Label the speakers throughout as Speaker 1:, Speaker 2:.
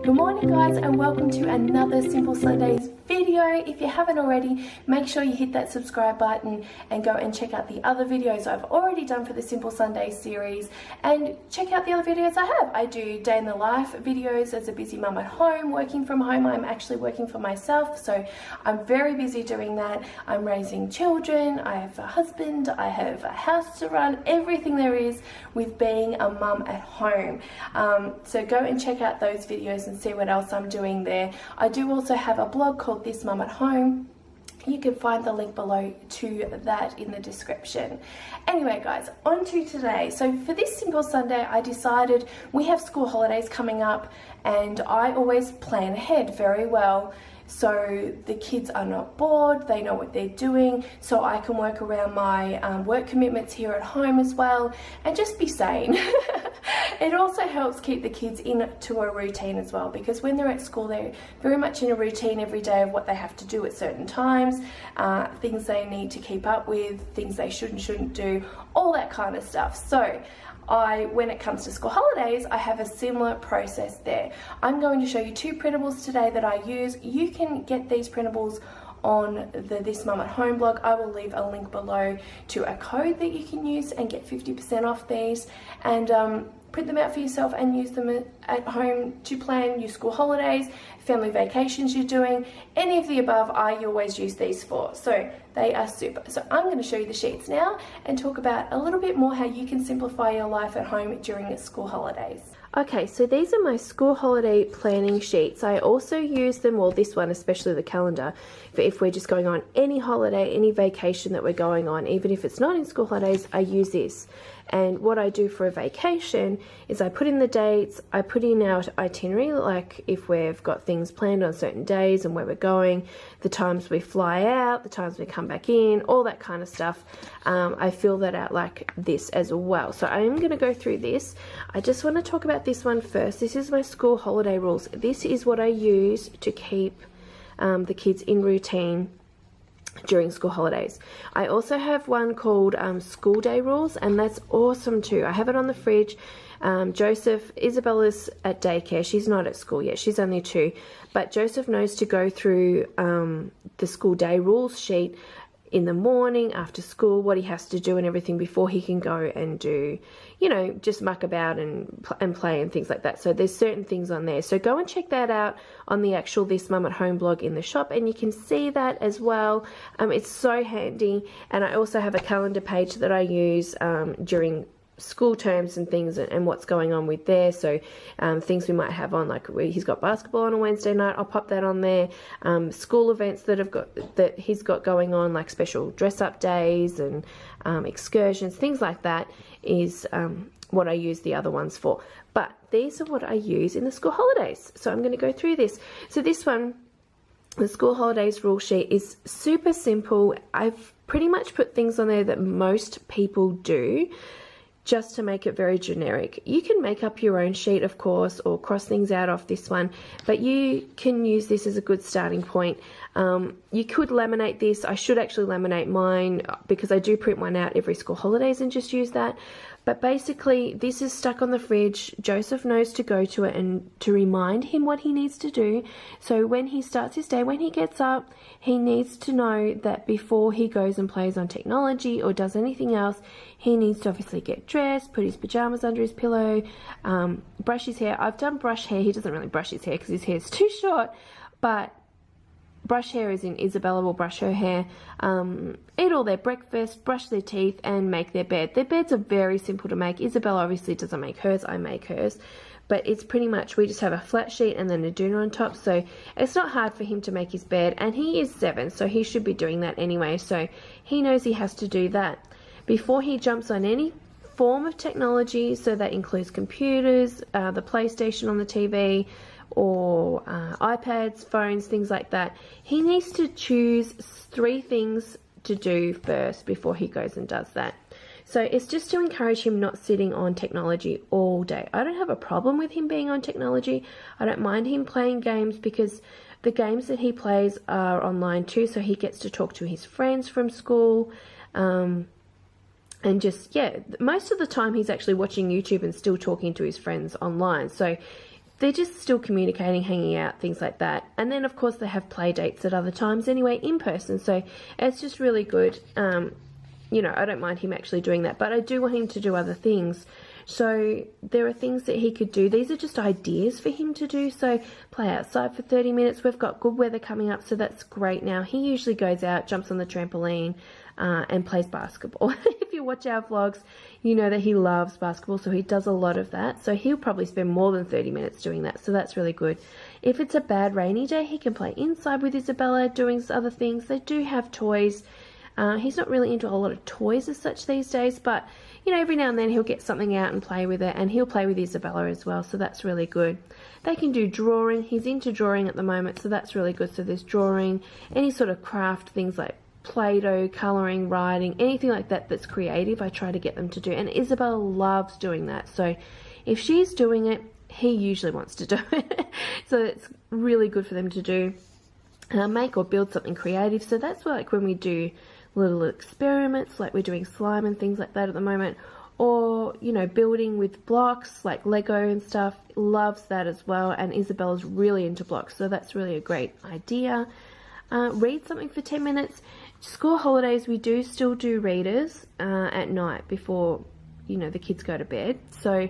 Speaker 1: Good morning guys, and welcome to another Simple Sundays video. If you haven't already, make sure you hit that subscribe button and go and check out the other videos I've already done for the Simple Sundays series, and check out the other videos I have. I do day in the life videos as a busy mum at home, working from home. I'm actually working for myself, so I'm very busy doing that. I'm raising children, I have a husband, I have a house to run, everything there is with being a mum at home. So go and check out those videos and see what else I'm doing there. I do also have a blog called This Mum at Home. You can find the link below to that in the description. Anyway guys, on to today. So for this Simple Sunday, I decided we have school holidays coming up, and I always plan ahead very well so the kids are not bored, they know what they're doing, so I can work around my work commitments here at home as well and just be sane. It also helps keep the kids into a routine as well, because when they're at school they're very much in a routine every day of what they have to do at certain times, things they need to keep up with, things they should and shouldn't do, all that kind of stuff. So when it comes to school holidays, I have a similar process there. I'm going to show you two printables today that I use. You can get these printables on the This Mum at Home blog. I will leave a link below to a code that you can use and get 50% off these, and print them out for yourself and use them at home to plan your school holidays, family vacations you're doing, any of the above. I always use these for, so they are super. So I'm going to show you the sheets now and talk about a little bit more how you can simplify your life at home during the school holidays. Okay, so these are my school holiday planning sheets. I also use them, well, this one, especially the calendar, for if we're just going on any holiday, any vacation that we're going on, even if it's not in school holidays, I use this. And what I do for a vacation is I put in the dates, I put in our itinerary, like if we've got things planned on certain days and where we're going, the times we fly out, the times we come back in, all that kind of stuff. I fill that out like this as well. So I am going to go through this. I just want to talk about this one first. This is my school holiday rules. This is what I use to keep the kids in routine during school holidays. I also have one called school day rules, and that's awesome too. I have it on the fridge. Isabella's at daycare. She's not at school yet. She's only 2. But Joseph knows to go through the school day rules sheet in the morning, after school, what he has to do and everything before he can go and do, you know, just muck about and play and things like that. So there's certain things on there. So go and check that out on the actual This Mum at Home blog in the shop, and you can see that as well. It's so handy. And I also have a calendar page that I use during school terms and things, and what's going on with there. So things we might have on, like he's got basketball on a Wednesday night, I'll pop that on there. School events that he's got going on, like special dress up days and excursions, things like that, is what I use the other ones for. But these are what I use in the school holidays, so I'm going to go through this. So this one, the school holidays rule sheet, is super simple. I've pretty much put things on there that most people do, just to make it very generic. You can make up your own sheet, of course, or cross things out off this one, but you can use this as a good starting point. You could laminate this. I should actually laminate mine, because I do print one out every school holidays and just use that. But basically, this is stuck on the fridge. Joseph knows to go to it and to remind him what he needs to do. So when he starts his day, when he gets up, he needs to know that before he goes and plays on technology or does anything else, he needs to obviously get dressed, put his pajamas under his pillow, brush his hair. I've done brush hair. He doesn't really brush his hair because his hair is too short, but brush hair is in Isabella will brush her hair, eat all their breakfast, brush their teeth, and make their bed. Their beds are very simple to make. Isabella obviously doesn't make hers, I make hers. But it's pretty much, we just have a flat sheet and then a doona on top, so it's not hard for him to make his bed. And he is 7, so he should be doing that anyway, so he knows he has to do that before he jumps on any form of technology. So that includes computers, the PlayStation on the TV, or iPads, phones, things like that. He needs to choose 3 things to do first before he goes and does that. So it's just to encourage him not sitting on technology all day. I don't have a problem with him being on technology. I don't mind him playing games, because the games that he plays are online too, so he gets to talk to his friends from school. And just, yeah, most of the time he's actually watching YouTube and still talking to his friends online. So they're just still communicating, hanging out, things like that. And then, of course, they have play dates at other times anyway, in person. So it's just really good. You know, I don't mind him actually doing that, but I do want him to do other things. So there are things that he could do. These are just ideas for him to do. So play outside for 30 minutes. We've got good weather coming up, so that's great now. He usually goes out, jumps on the trampoline, and plays basketball. If you watch our vlogs, you know that he loves basketball, so he does a lot of that. So he'll probably spend more than 30 minutes doing that, so that's really good. If it's a bad rainy day, he can play inside with Isabella, doing other things. They do have toys. He's not really into a lot of toys as such these days, but you know, every now and then he'll get something out and play with it, and he'll play with Isabella as well, so that's really good. They can do drawing. He's into drawing at the moment, so that's really good. So there's drawing, any sort of craft, things like Play-Doh, colouring, writing, anything like that that's creative, I try to get them to do. And Isabella loves doing that, so if she's doing it, he usually wants to do it. So it's really good for them to do. Make or build something creative. So that's like when we do little experiments, like we're doing slime and things like that at the moment, or you know, building with blocks like Lego and stuff. Loves that as well, and Isabella's really into blocks, so that's really a great idea. Read something for 10 minutes. School holidays, we do still do readers at night before, you know, the kids go to bed, so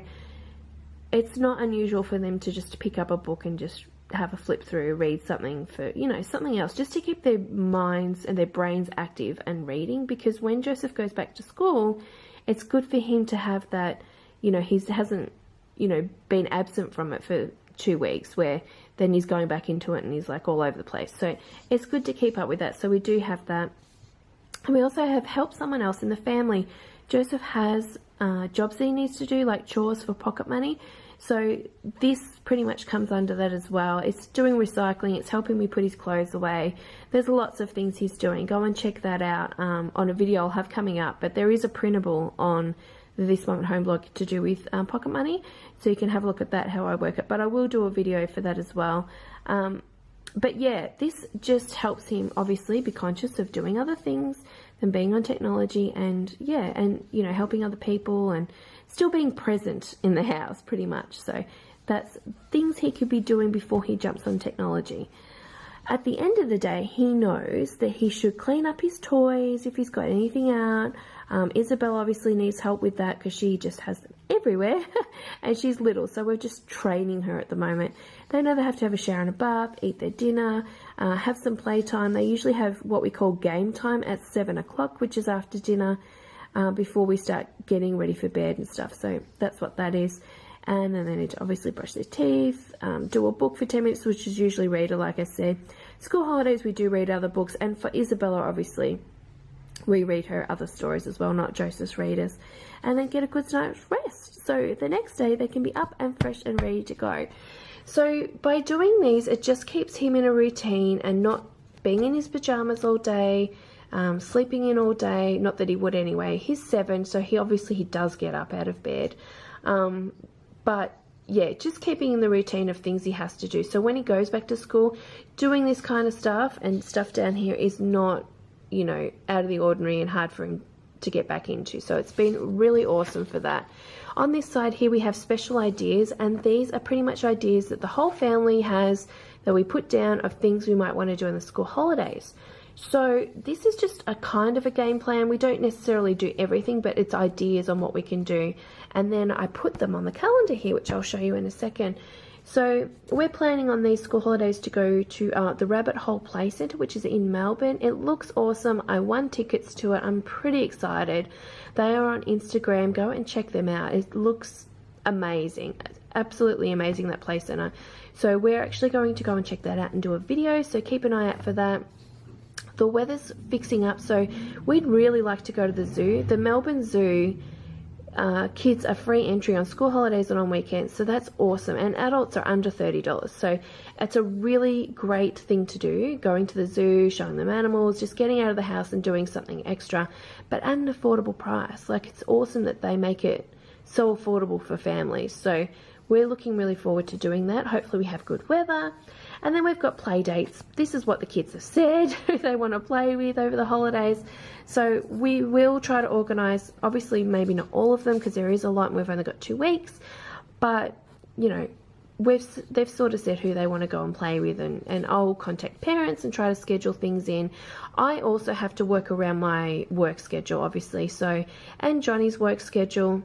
Speaker 1: it's not unusual for them to just pick up a book and just have a flip through, read something for, you know, something else, just to keep their minds and their brains active and reading, because when Joseph goes back to school, it's good for him to have that, you know, he hasn't, you know, been absent from it for 2 weeks, where then he's going back into it and he's like all over the place. So it's good to keep up with that. So we do have that. And we also have help someone else in the family. Joseph has jobs that he needs to do, like chores for pocket money. So this pretty much comes under that as well. It's doing recycling. It's helping me put his clothes away. There's lots of things he's doing. Go and check that out on a video I'll have coming up. But there is a printable on the This Mum at Home blog to do with pocket money. So you can have a look at that, how I work it. But I will do a video for that as well. But yeah, this just helps him obviously be conscious of doing other things than being on technology, and yeah, and you know, helping other people and still being present in the house pretty much. So that's things he could be doing before he jumps on technology. At the end of the day, he knows that he should clean up his toys if he's got anything out. Isabel obviously needs help with that because she just has them everywhere and she's little, so we're just training her at the moment. They know they have to have a shower and a bath, eat their dinner, have some playtime. They usually have what we call game time at 7 o'clock, which is after dinner, before we start getting ready for bed and stuff. So that's what that is. And then they need to obviously brush their teeth, do a book for 10 minutes, which is usually reader, like I said. School holidays, we do read other books. And for Isabella, obviously, we read her other stories as well, not Joseph's readers. And then get a good night's rest. So the next day, they can be up and fresh and ready to go. So by doing these, it just keeps him in a routine and not being in his pajamas all day, sleeping in all day. Not that he would anyway. He's 7, so he does get up out of bed. But yeah, just keeping in the routine of things he has to do. So when he goes back to school, doing this kind of stuff and stuff down here is not, you know, out of the ordinary and hard for him to get back into. So it's been really awesome for that. On this side here, we have special ideas, and these are pretty much ideas that the whole family has that we put down of things we might want to do in the school holidays. So this is just a kind of a game plan. We don't necessarily do everything, but it's ideas on what we can do. And then I put them on the calendar here, which I'll show you in a second. So we're planning on these school holidays to go to the Rabbit Hole Play Centre, which is in Melbourne. It looks awesome. I won tickets to it. I'm pretty excited. They are on Instagram. Go and check them out. It looks amazing. Absolutely amazing, that play centre. So we're actually going to go and check that out and do a video. So keep an eye out for that. The weather's fixing up, so we'd really like to go to the zoo. The Melbourne Zoo, kids are free entry on school holidays and on weekends, so that's awesome. And adults are under $30, so it's a really great thing to do, going to the zoo, showing them animals, just getting out of the house and doing something extra, but at an affordable price. Like, it's awesome that they make it so affordable for families. So we're looking really forward to doing that. Hopefully we have good weather. And then we've got play dates. This is what the kids have said who they want to play with over the holidays. So we will try to organise, obviously maybe not all of them because there is a lot and we've only got 2 weeks. But, you know, they've sort of said who they want to go and play with, and I'll contact parents and try to schedule things in. I also have to work around my work schedule, obviously, so, and Johnny's work schedule.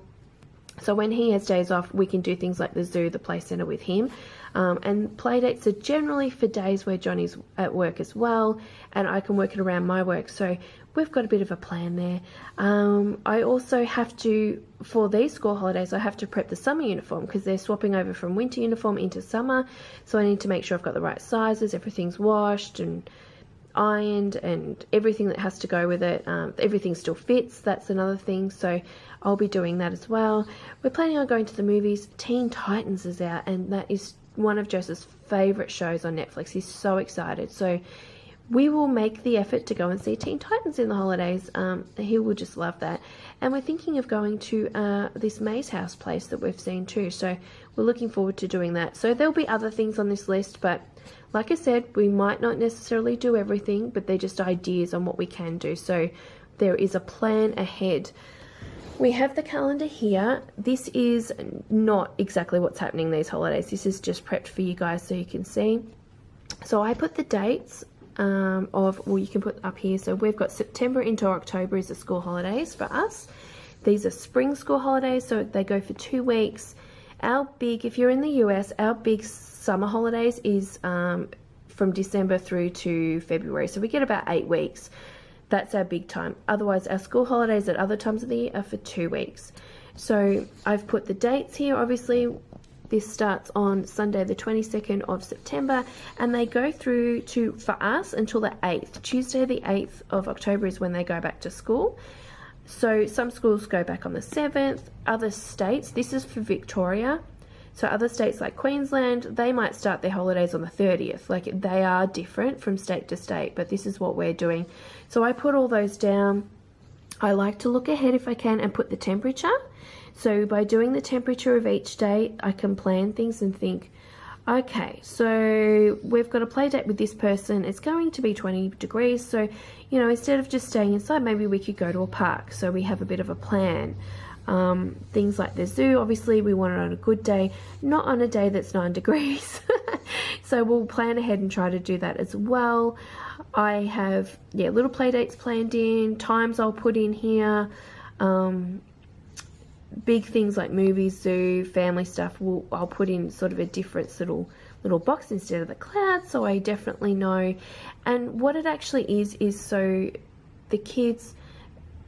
Speaker 1: So when he has days off, we can do things like the zoo, the play centre with him. And play dates are generally for days where Johnny's at work as well, and I can work it around my work. So we've got a bit of a plan there. I also have to, for these school holidays, I have to prep the summer uniform because they're swapping over from winter uniform into summer. So I need to make sure I've got the right sizes, everything's washed and ironed, and everything that has to go with it. Everything still fits, that's another thing, so I'll be doing that as well. We're planning on going to the movies. Teen Titans is out, and that is one of Joseph's favourite shows on Netflix. He's so excited, so we will make the effort to go and see Teen Titans in the holidays. He will just love that. And we're thinking of going to this Maze House place that we've seen too, so we're looking forward to doing that. So there'll be other things on this list, but like I said, we might not necessarily do everything, but they're just ideas on what we can do. So there is a plan ahead. We have the calendar here. This is not exactly what's happening these holidays. This is just prepped for you guys so you can see. So I put the dates well, you can put up here. So we've got September into October is the school holidays for us. These are spring school holidays, so they go for 2 weeks. Our big, if you're in the US, our big summer holidays is from December through to February. So we get about 8 weeks. That's our big time. Otherwise, our school holidays at other times of the year are for 2 weeks. So I've put the dates here. Obviously, this starts on Sunday the 22nd of September, and they go through to, for us, until the 8th. Tuesday the 8th of October is when they go back to school. So some schools go back on the 7th. Other states, this is for Victoria, so other states like Queensland, they might start their holidays on the 30th. Like, they are different from state to state, but this is what we're doing. So I put all those down. I like to look ahead if I can and put the temperature. So by doing the temperature of each day, I can plan things and think, okay, so we've got a play date with this person. It's going to be 20 degrees. So, you know, instead of just staying inside, maybe we could go to a park. So we have a bit of a plan. Things like the zoo, obviously we want it on a good day, not on a day that's 9 degrees. So we'll plan ahead and try to do that as well. I have, little play dates planned in, times I'll put in here. Big things like movies, zoo, family stuff, I'll put in sort of a different little box instead of the cloud, so I definitely know. And what it actually is so the kids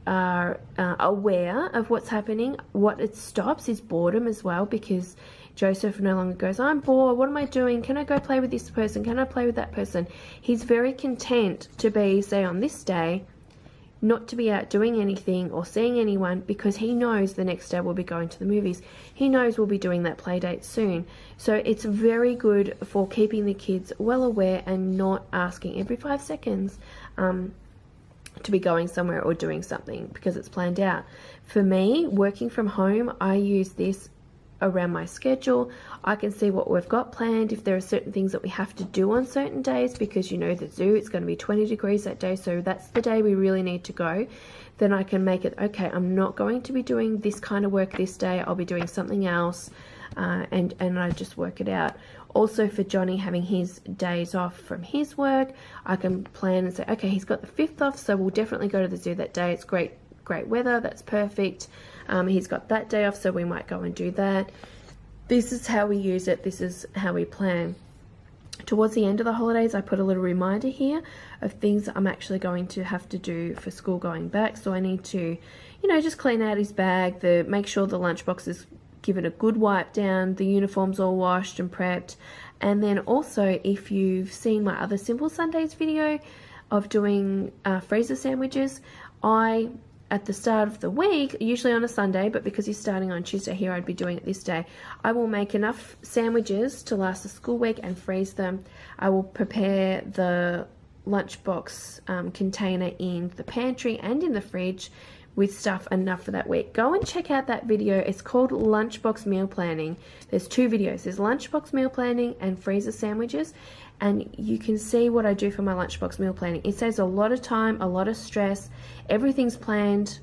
Speaker 1: are aware of what's happening. What it stops is boredom as well, because Joseph no longer goes, I'm bored, what am I doing? Can I go play with this person? Can I play with that person? He's very content to be, say, on this day, not to be out doing anything or seeing anyone, because he knows the next day we'll be going to the movies. He knows we'll be doing that play date soon. So it's very good for keeping the kids well aware and not asking every 5 seconds to be going somewhere or doing something, because it's planned out. For me, working from home, I use this around my schedule. I can see what we've got planned, if there are certain things that we have to do on certain days, because, you know, the zoo, it's going to be 20 degrees that day, so that's the day we really need to go. Then I can make it, okay, I'm not going to be doing this kind of work this day, I'll be doing something else, and I just work it out. Also, for Johnny having his days off from his work, I can plan and say, okay, he's got the 5th off, so we'll definitely go to the zoo that day. It's great weather, that's perfect. He's got that day off, so we might go and do that. This is how we use it. This is how we plan. Towards the end of the holidays, I put a little reminder here of things that I'm actually going to have to do for school going back. So I need to, you know, just clean out his bag, make sure the lunchbox is given a good wipe down, the uniform's all washed and prepped. And then also, if you've seen my other Simple Sundays video of doing freezer sandwiches, at the start of the week, usually on a Sunday, but because he's starting on Tuesday here, I'd be doing it this day, I will make enough sandwiches to last the school week and freeze them. I will prepare the lunchbox container in the pantry and in the fridge with stuff enough for that week. Go and check out that video. It's called Lunchbox Meal Planning. There's 2 videos. There's Lunchbox Meal Planning and freezer sandwiches, and you can see what I do for my lunchbox meal planning. It saves a lot of time, a lot of stress. Everything's planned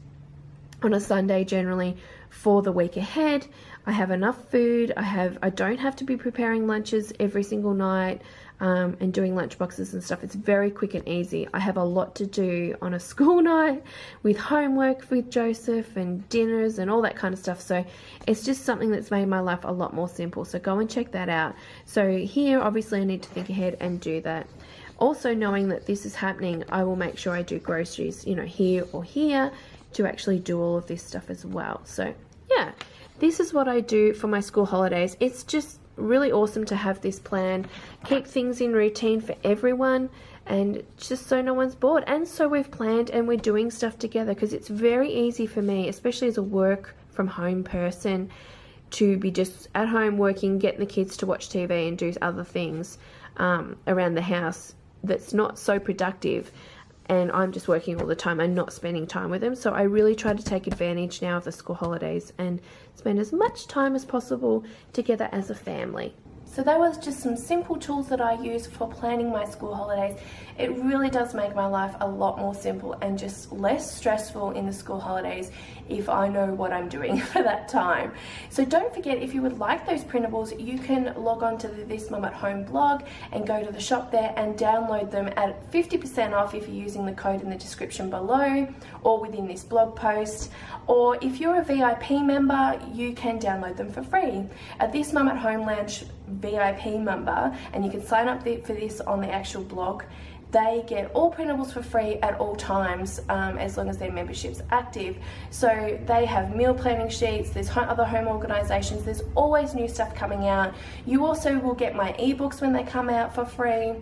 Speaker 1: on a Sunday generally for the week ahead. I have enough food. I don't have to be preparing lunches every single night and doing lunch boxes and stuff. It's very quick and easy. I have a lot to do on a school night with homework with Joseph and dinners and all that kind of stuff. So it's just something that's made my life a lot more simple. So go and check that out. So here, obviously, I need to think ahead and do that. Also, knowing that this is happening, I will make sure I do groceries, you know, here or here to actually do all of this stuff as well. So yeah, this is what I do for my school holidays. It's just really awesome to have this plan, keep things in routine for everyone, and just so no one's bored. And so we've planned and we're doing stuff together, because it's very easy for me, especially as a work from home person, to be just at home working, getting the kids to watch TV and do other things around the house that's not so productive, and I'm just working all the time and not spending time with them. So I really try to take advantage now of the school holidays and spend as much time as possible together as a family. So that was just some simple tools that I use for planning my school holidays. It really does make my life a lot more simple and just less stressful in the school holidays if I know what I'm doing for that time. So don't forget, if you would like those printables, you can log on to the This Mum at Home blog and go to the shop there and download them at 50% off if you're using the code in the description below or within this blog post. Or if you're a VIP member, you can download them for free. At This Mum at Home Lounge VIP member, and you can sign up for this on the actual blog, they get all printables for free at all times, as long as their membership's active. So they have meal planning sheets, there's other home organisations, there's always new stuff coming out. You also will get my ebooks when they come out for free.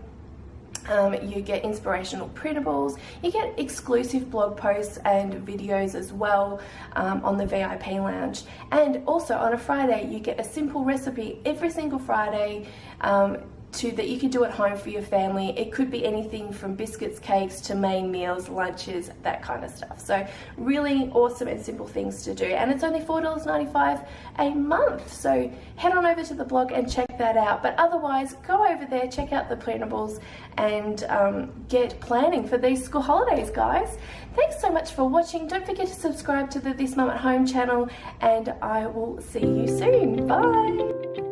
Speaker 1: You get inspirational printables, you get exclusive blog posts and videos as well on the VIP lounge. And also on a Friday, you get a simple recipe every single Friday that you can do at home for your family. It could be anything from biscuits, cakes to main meals, lunches, that kind of stuff. So really awesome and simple things to do. And it's only $4.95 a month. So head on over to the blog and check that out. But otherwise, go over there, check out the printables, and get planning for these school holidays, guys. Thanks so much for watching. Don't forget to subscribe to the This Mum at Home channel, and I will see you soon. Bye.